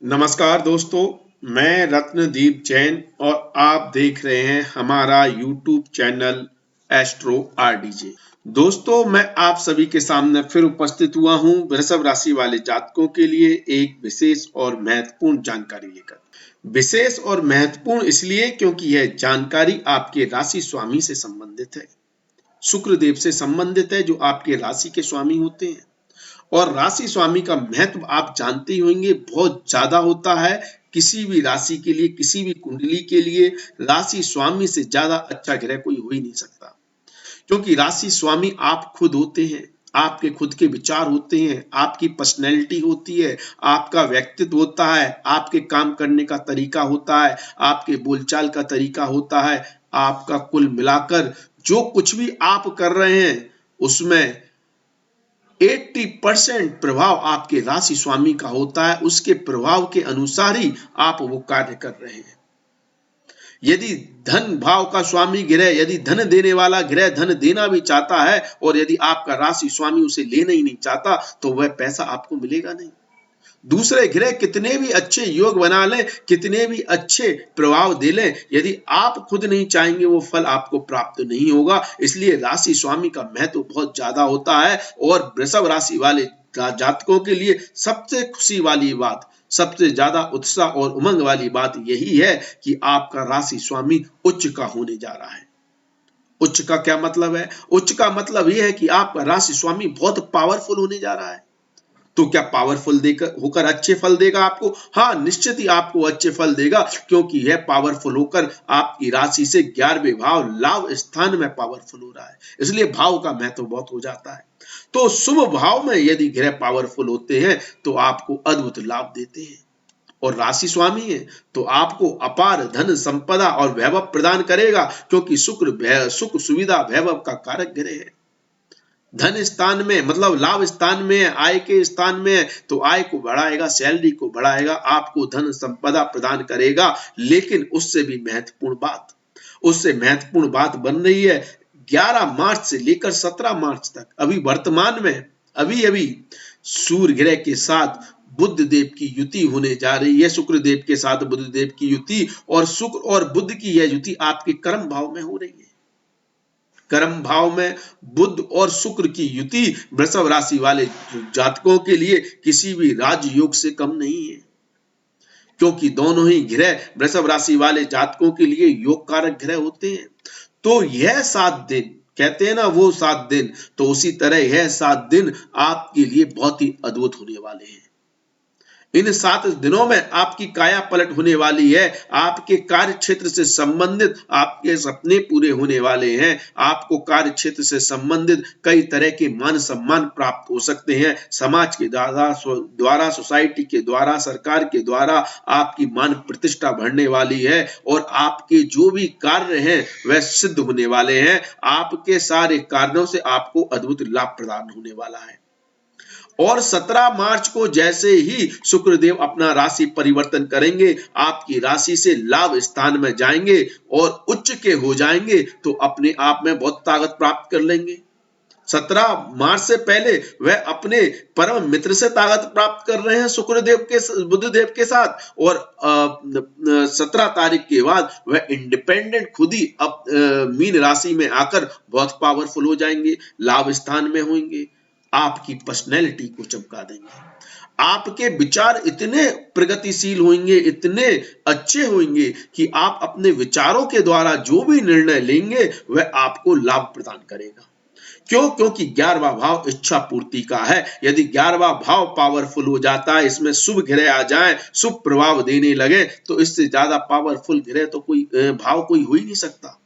नमस्कार दोस्तों, मैं रत्नदीप जैन और आप देख रहे हैं हमारा यूट्यूब चैनल एस्ट्रो आरडीजे। दोस्तों, मैं आप सभी के सामने फिर उपस्थित हुआ हूं वृषभ राशि वाले जातकों के लिए एक विशेष और महत्वपूर्ण जानकारी लेकर। विशेष और महत्वपूर्ण इसलिए क्योंकि यह जानकारी आपके राशि स्वामी से संबंधित है, शुक्र देव से संबंधित है जो आपके राशि के स्वामी होते हैं। और राशि स्वामी का महत्व आप जानते ही होंगे, बहुत ज्यादा होता है। किसी भी राशि के लिए, किसी भी कुंडली के लिए राशि स्वामी से ज्यादा अच्छा ग्रह कोई हो ही नहीं सकता, क्योंकि राशि स्वामी आप खुद होते हैं। आपके खुद के विचार होते हैं, आपकी पर्सनैलिटी होती है, आपका व्यक्तित्व होता है, आपके काम करने का तरीका होता है, आपके बोलचाल का तरीका होता है। आपका कुल मिलाकर जो कुछ भी आप कर रहे हैं उसमें 80% प्रभाव आपके राशि स्वामी का होता है। उसके प्रभाव के अनुसार ही आप वो कार्य कर रहे हैं। यदि धन भाव का स्वामी ग्रह, यदि धन देने वाला ग्रह धन देना भी चाहता है और यदि आपका राशि स्वामी उसे लेना ही नहीं चाहता तो वह पैसा आपको मिलेगा नहीं। दूसरे ग्रह कितने भी अच्छे योग बना लें, कितने भी अच्छे प्रभाव दे लें, यदि आप खुद नहीं चाहेंगे वो फल आपको प्राप्त नहीं होगा। इसलिए राशि स्वामी का महत्व बहुत ज्यादा होता है। और वृषभ राशि वाले जातकों के लिए सबसे खुशी वाली बात, सबसे ज्यादा उत्साह और उमंग वाली बात यही है कि आपका राशि स्वामी उच्च का होने जा रहा है। उच्च का क्या मतलब है? उच्च का मतलब यह है कि आपका राशि स्वामी बहुत पावरफुल होने जा रहा है। तो क्या पावरफुल देकर होकर अच्छे फल देगा आपको? हाँ, निश्चित ही आपको अच्छे फल देगा, क्योंकि यह पावरफुल होकर आपकी राशि से 11वें भाव लाभ स्थान में पावरफुल हो रहा है। इसलिए भाव का महत्व बहुत हो जाता है। तो शुभ भाव में यदि ग्रह पावरफुल होते हैं तो आपको अद्भुत लाभ देते हैं। और राशि स्वामी है तो आपको अपार धन संपदा और वैभव प्रदान करेगा, क्योंकि शुक्र सुख सुविधा वैभव का कारक ग्रह है। धन स्थान में मतलब लाभ स्थान में, आय के स्थान में, तो आय को बढ़ाएगा, सैलरी को बढ़ाएगा, आपको धन संपदा प्रदान करेगा। लेकिन उससे महत्वपूर्ण बात बन रही है 11 मार्च से लेकर 17 मार्च तक, अभी वर्तमान में अभी अभी सूर्य ग्रह के साथ बुध देव की युति होने जा रही है। शुक्र देव के साथ बुध देव की युति, और शुक्र और बुध की यह युति आपके कर्म भाव में हो रही है। कर्म भाव में बुध और शुक्र की युति वृषभ राशि वाले जातकों के लिए किसी भी राजयोग से कम नहीं है, क्योंकि दोनों ही ग्रह वृषभ राशि वाले जातकों के लिए योग कारक ग्रह होते हैं। तो यह 7 दिन, कहते हैं ना वो 7 दिन, तो उसी तरह यह 7 दिन आपके लिए बहुत ही अद्भुत होने वाले हैं। इन 7 दिनों में आपकी काया पलट होने वाली है। आपके कार्य क्षेत्र से संबंधित आपके सपने पूरे होने वाले हैं। आपको कार्य क्षेत्र से संबंधित कई तरह के मान सम्मान प्राप्त हो सकते हैं। समाज के द्वारा, सोसाइटी के द्वारा, सरकार के द्वारा आपकी मान प्रतिष्ठा बढ़ने वाली है। और आपके जो भी कार्य हैं वह सिद्ध होने वाले हैं। आपके सारे कार्यों से आपको अद्भुत लाभ प्रदान होने वाला है। और 17 मार्च को जैसे ही शुक्रदेव अपना राशि परिवर्तन करेंगे, आपकी राशि से लाभ स्थान में जाएंगे और उच्च के हो जाएंगे, तो अपने आप में बहुत ताकत प्राप्त कर लेंगे। 17 मार्च से पहले वह अपने परम मित्र से ताकत प्राप्त कर रहे हैं शुक्रदेव के, बुधदेव के साथ। और 17 तारीख के बाद वह इंडिपेंडेंट खुद ही मीन राशि में आकर बहुत पावरफुल हो जाएंगे, लाभ स्थान में होंगे, आपकी पर्सनैलिटी को चमका देंगे। आपके विचार इतने प्रगतिशील होंगे, इतने अच्छे होंगे कि आप अपने विचारों के द्वारा जो भी निर्णय लेंगे वह आपको लाभ प्रदान करेगा। क्यों? क्योंकि 11वां भाव इच्छा पूर्ति का है। यदि 11वां भाव पावरफुल हो जाता है, इसमें शुभ ग्रह आ जाए, शुभ प्रभाव देने लगे, तो इससे ज्यादा पावरफुल ग्रह तो कोई भाव कोई हो ही नहीं सकता।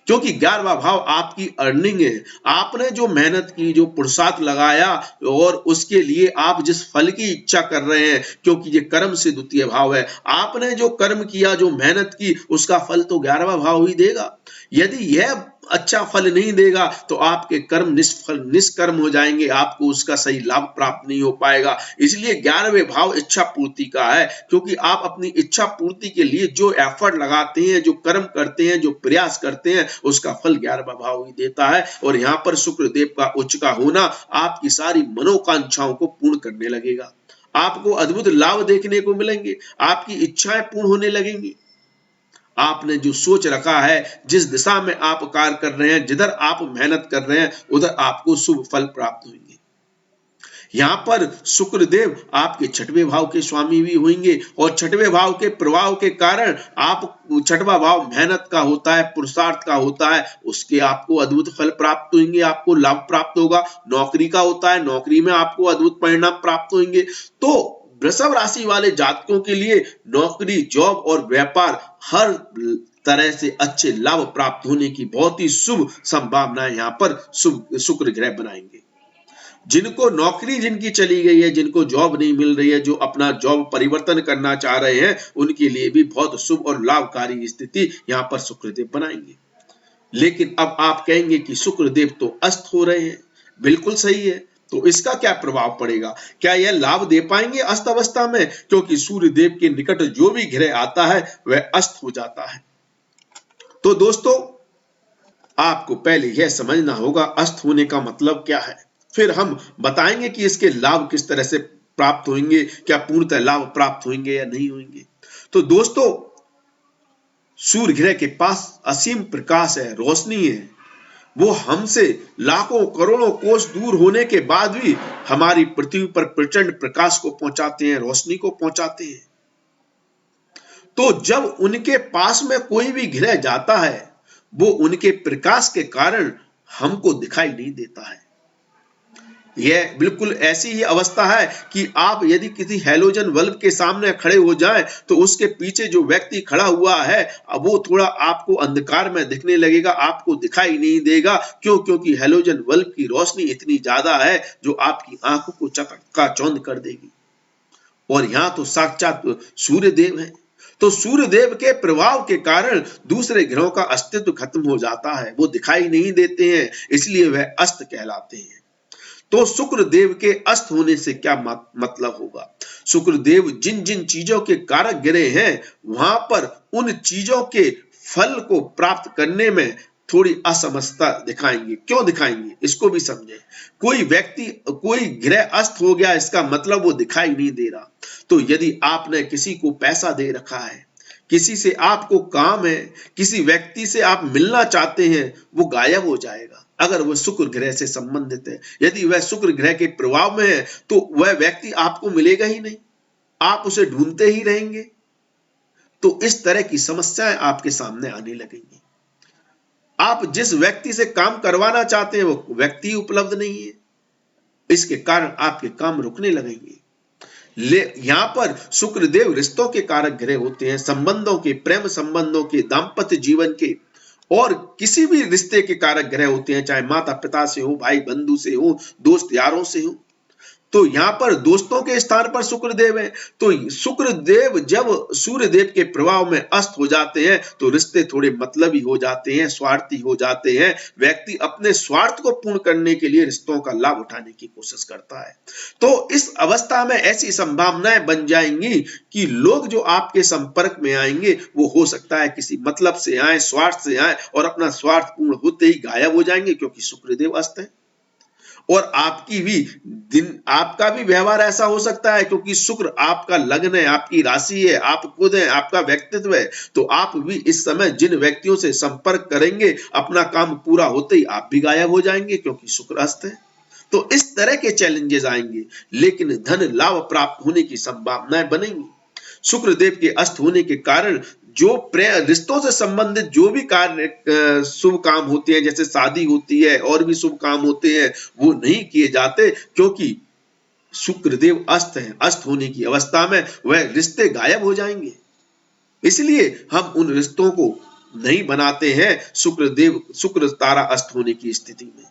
क्योंकि 11वां भाव आपकी अर्निंग है। आपने जो मेहनत की, जो पुरुषार्थ लगाया और उसके लिए आप जिस फल की इच्छा कर रहे हैं, क्योंकि ये कर्म से द्वितीय भाव है, आपने जो कर्म किया, जो मेहनत की, उसका फल तो 11वां भाव ही देगा। यदि यह अच्छा फल नहीं देगा तो आपके कर्म निष्कर्म हो जाएंगे, आपको उसका सही लाभ प्राप्त नहीं हो पाएगा। इसलिए 11वें भाव इच्छा पूर्ति का है, क्योंकि आप अपनी इच्छा पूर्ति के लिए जो एफर्ट लगाते हैं, जो कर्म करते हैं, जो प्रयास करते हैं, उसका फल 11वां भाव ही देता है। और यहाँ पर शुक्रदेव का उच्च का होना आपकी सारी मनोकांक्षाओं को पूर्ण करने लगेगा। आपको अद्भुत लाभ देखने को मिलेंगे, आपकी इच्छाएं पूर्ण होने लगेंगी। आपने जो सोच रखा है, जिस दिशा में आप कार्य कर रहे हैं, जिधर आप मेहनत कर रहे हैं, उधर आपको शुभ फल प्राप्त होंगे। यहाँ पर शुक्रदेव आपके छठवें भाव के स्वामी भी होंगे और छठवें भाव के प्रभाव के कारण आप छठवां भाव मेहनत का होता है, पुरुषार्थ का होता है, उसके आपको अद्भुत फल प्राप्त होंगे, आपको लाभ प्राप्त होगा। नौकरी का होता है, नौकरी में आपको अद्भुत परिणाम प्राप्त होंगे। तो वृषभ राशि वाले जातकों के लिए नौकरी, जॉब और व्यापार हर तरह से अच्छे लाभ प्राप्त होने की बहुत ही शुभ संभावनाएं यहाँ पर शुभ शुक्र ग्रह बनाएंगे। जिनको नौकरी जिनकी चली गई है, जिनको जॉब नहीं मिल रही है, जो अपना जॉब परिवर्तन करना चाह रहे हैं, उनके लिए भी बहुत शुभ और लाभकारी स्थिति यहाँ पर शुक्रदेव बनाएंगे। लेकिन अब आप कहेंगे कि शुक्रदेव तो अस्त हो रहे हैं। बिल्कुल सही है, तो इसका क्या प्रभाव पड़ेगा? क्या यह लाभ दे पाएंगे अस्त अवस्था में? क्योंकि सूर्य देव के निकट जो भी ग्रह आता है वह अस्त हो जाता है। तो दोस्तों, आपको पहले यह समझना होगा अस्त होने का मतलब क्या है, फिर हम बताएंगे कि इसके लाभ किस तरह से प्राप्त होंगे, क्या पूर्णतः लाभ प्राप्त होंगे या नहीं होंगे। तो दोस्तों, सूर्य ग्रह के पास असीम प्रकाश है, रोशनी है। वो हमसे लाखों करोड़ों कोस दूर होने के बाद भी हमारी पृथ्वी पर प्रचंड प्रकाश को पहुंचाते हैं, रोशनी को पहुंचाते हैं। तो जब उनके पास में कोई भी ग्रह जाता है, वो उनके प्रकाश के कारण हमको दिखाई नहीं देता है। यह बिल्कुल ऐसी ही अवस्था है कि आप यदि किसी हैलोजन बल्ब के सामने खड़े हो जाएं, तो उसके पीछे जो व्यक्ति खड़ा हुआ है, अब वो थोड़ा आपको अंधकार में दिखने लगेगा, आपको दिखाई नहीं देगा। क्यों? क्योंकि हैलोजन बल्ब की रोशनी इतनी ज्यादा है जो आपकी आंखों को चकनाचौंध कर देगी। और यहाँ तो साक्षात सूर्य देव है। तो सूर्य देव के प्रभाव के कारण दूसरे ग्रहों का अस्तित्व खत्म हो जाता है, वो दिखाई नहीं देते हैं, इसलिए वह अस्त कहलाते हैं। तो शुक्र देव के अस्त होने से क्या मतलब होगा? शुक्र देव जिन जिन चीजों के कारक ग्रह हैं, वहां पर उन चीजों के फल को प्राप्त करने में थोड़ी असमर्थता दिखाएंगे। क्यों दिखाएंगे, इसको भी समझें। कोई व्यक्ति, कोई ग्रह अस्त हो गया, इसका मतलब वो दिखाई नहीं दे रहा। तो यदि आपने किसी को पैसा दे रखा है, किसी से आपको काम है, किसी व्यक्ति से आप मिलना चाहते हैं, वो गायब हो जाएगा अगर वह शुक्र ग्रह से संबंधित है। यदि वह शुक्र ग्रह के प्रभाव में है, तो वह व्यक्ति आपको मिलेगा ही नहीं, आप उसे ढूंढते ही रहेंगे। तो इस तरह की समस्याएं आपके सामने आने लगेंगी। आप जिस व्यक्ति से काम करवाना चाहते हैं, वो व्यक्ति उपलब्ध नहीं है, इसके कारण आपके काम रुकने लगेंगे। यहाँ पर शुक्रदेव रिश्तों के कारक ग्रह होते हैं, संबंधों के, प्रेम संबंधों के, दाम्पत्य जीवन के और किसी भी रिश्ते के कारक ग्रह होते हैं, चाहे माता पिता से हो, भाई बंधु से हो, दोस्त यारों से हो। तो यहाँ पर दोस्तों के स्थान पर शुक्रदेव है। तो शुक्रदेव जब सूर्यदेव के प्रभाव में अस्त हो जाते हैं, तो रिश्ते थोड़े मतलबी हो जाते हैं, स्वार्थी हो जाते हैं। व्यक्ति अपने स्वार्थ को पूर्ण करने के लिए रिश्तों का लाभ उठाने की कोशिश करता है। तो इस अवस्था में ऐसी संभावनाएं बन जाएंगी कि लोग जो आपके संपर्क में आएंगे, वो हो सकता है किसी मतलब से आए, स्वार्थ से आए और अपना स्वार्थ पूर्ण होते ही गायब हो जाएंगे, क्योंकि शुक्रदेव अस्त है। और आपका भी व्यवहार ऐसा हो सकता है, क्योंकि शुक्र आपका लग्न है, आपकी राशि है, आप खुद हैं, आपका व्यक्तित्व है। तो आप भी इस समय जिन व्यक्तियों से संपर्क करेंगे, अपना काम पूरा होते ही आप भी गायब हो जाएंगे, क्योंकि शुक्र अस्त है। तो इस तरह के चैलेंजेस आएंगे, लेकिन धन लाभ प्राप्त होने की संभावनाएं बनेंगी। शुक्रदेव के अस्त होने के कारण जो रिश्तों से संबंधित जो भी कार्य शुभ काम होते हैं, जैसे शादी होती है और भी शुभ काम होते हैं, वो नहीं किए जाते, क्योंकि शुक्रदेव अस्त है। अस्त होने की अवस्था में वह रिश्ते गायब हो जाएंगे। इसलिए हम उन रिश्तों को नहीं बनाते हैं शुक्र तारा अस्त होने की स्थिति में।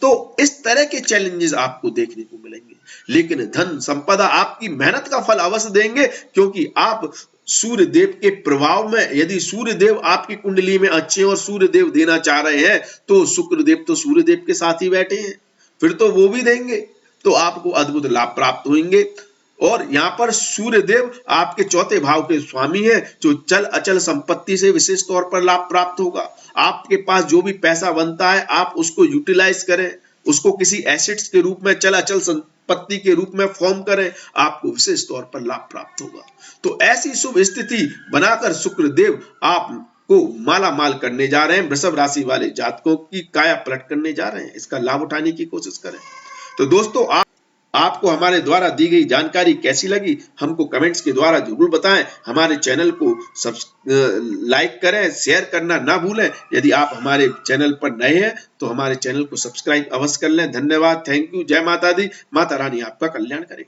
तो इस तरह के चैलेंजेस आपको देखने को मिलेंगे, लेकिन धन संपदा आपकी मेहनत का फल अवश्य देंगे, क्योंकि आप सूर्य देव के प्रभाव में, यदि सूर्य देव आपकी कुंडली में अच्छे और सूर्य देव देना चाह रहे हैं, तो शुक्र देव तो सूर्य देव के साथ ही बैठे हैं, फिर तो वो भी देंगे। तो आपको अद्भुत लाभ प्राप्त होंगे। और यहाँ पर सूर्य देव आपके चौथे भाव के स्वामी है, जो चल अचल संपत्ति से विशेष तौर पर लाभ प्राप्त होगा। आपके पास जो भी पैसा बनता है, आप उसको यूटिलाइज करें, उसको किसी एसेट्स के रूप में, चल अचल पत्नी के रूप में फॉर्म करें, आपको विशेष तौर पर लाभ प्राप्त होगा। तो ऐसी शुभ स्थिति बनाकर शुक्रदेव आपको माला माल करने जा रहे हैं। वृषभ राशि वाले जातकों की काया पलट करने जा रहे हैं। इसका लाभ उठाने की कोशिश करें। तो दोस्तों, आपको हमारे द्वारा दी गई जानकारी कैसी लगी, हमको कमेंट्स के द्वारा जरूर बताएं। हमारे चैनल को लाइक करें, शेयर करना ना भूलें। यदि आप हमारे चैनल पर नए हैं तो हमारे चैनल को सब्सक्राइब अवश्य कर लें। धन्यवाद, थैंक यू, जय माता दी। माता रानी आपका कल्याण करें।